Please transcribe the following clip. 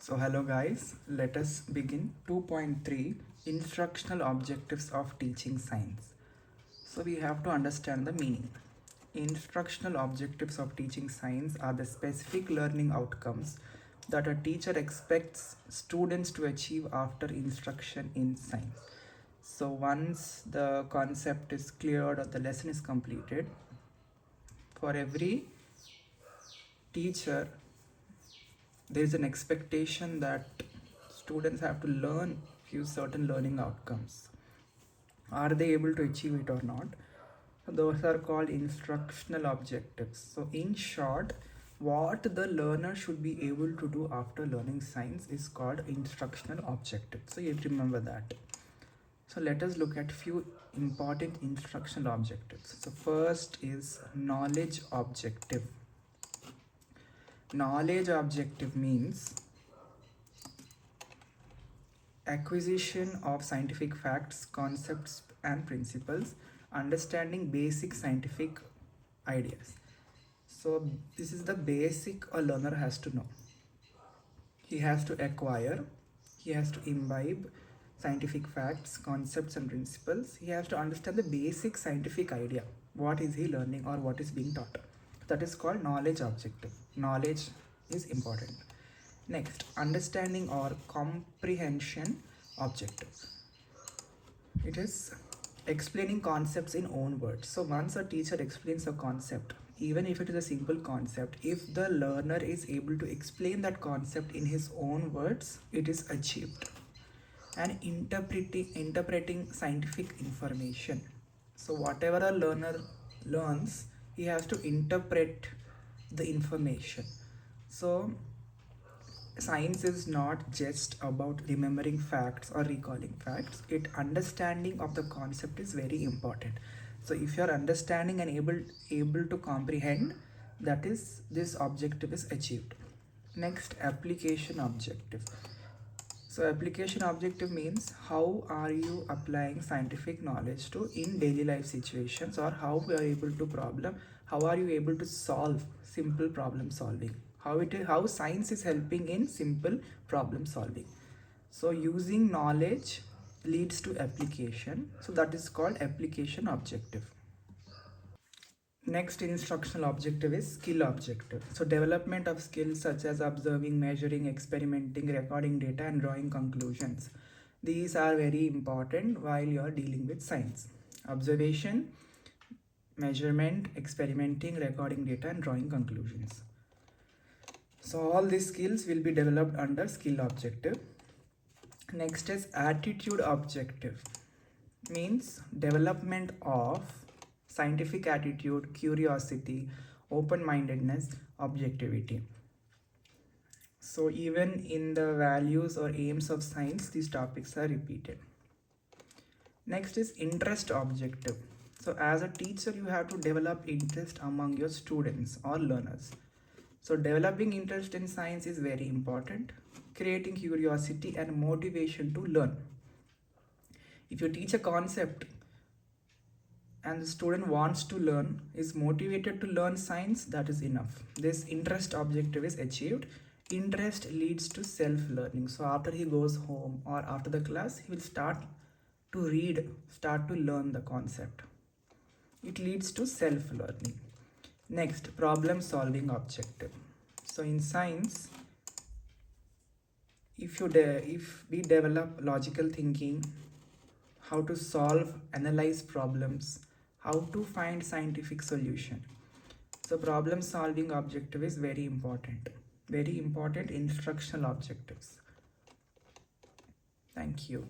So hello guys, let us begin 2.3 Instructional Objectives of Teaching Science. So we have to understand the meaning. Instructional objectives of teaching science are the specific learning outcomes that a teacher expects students to achieve after instruction in science. So once the concept is cleared or the lesson is completed, for every teacher there is an expectation that students have to learn few certain learning outcomes. Are they able to achieve it or not? Those are called instructional objectives. So in short, what the learner should be able to do after learning science is called instructional objective. So you remember that. So let us look at few important instructional objectives. So first is knowledge objective. Knowledge objective means acquisition of scientific facts, concepts and principles, understanding basic scientific ideas. So this is the basic a learner has to know. He has to acquire, he has to imbibe scientific facts, concepts and principles. He has to understand the basic scientific idea. What is he learning or what is being taught? That is called knowledge objective. Knowledge is important. Next, understanding or comprehension objective. It is explaining concepts in own words. So once a teacher explains a concept, even if it is a simple concept, if the learner is able to explain that concept in his own words, it is achieved. And interpreting scientific information. So whatever a learner learns, he has to interpret the information. So science is not just about remembering facts or recalling facts. Understanding of the concept is very important. So if you are understanding and able to comprehend, that is, this objective is achieved. Next, application objective. So application objective means how are you applying scientific knowledge to in daily life situations, or how are you able to solve simple problem solving, how science is helping in simple problem solving. So using knowledge leads to application, so that is called application objective. Next instructional objective is skill objective. So development of skills such as observing, measuring, experimenting, recording data and drawing conclusions. These are very important while you are dealing with science. Observation, measurement, experimenting, recording data and drawing conclusions. So all these skills will be developed under skill objective. Next is attitude objective. Means development of scientific attitude, curiosity, open-mindedness, objectivity. So even in the values or aims of science, these topics are repeated. Next is interest objective. So as a teacher, you have to develop interest among your students or learners. So developing interest in science is very important. Creating curiosity and motivation to learn. If you teach a concept and the student wants to learn, is motivated to learn science, that is enough. This interest objective is achieved. Interest leads to self-learning. So after he goes home or after the class, he will start to read, start to learn the concept. It leads to self-learning. Next, problem solving objective. So in science, if we develop logical thinking, how to solve, analyze problems, how to find scientific solution. So problem solving objective is very important. Very important instructional objectives. Thank you.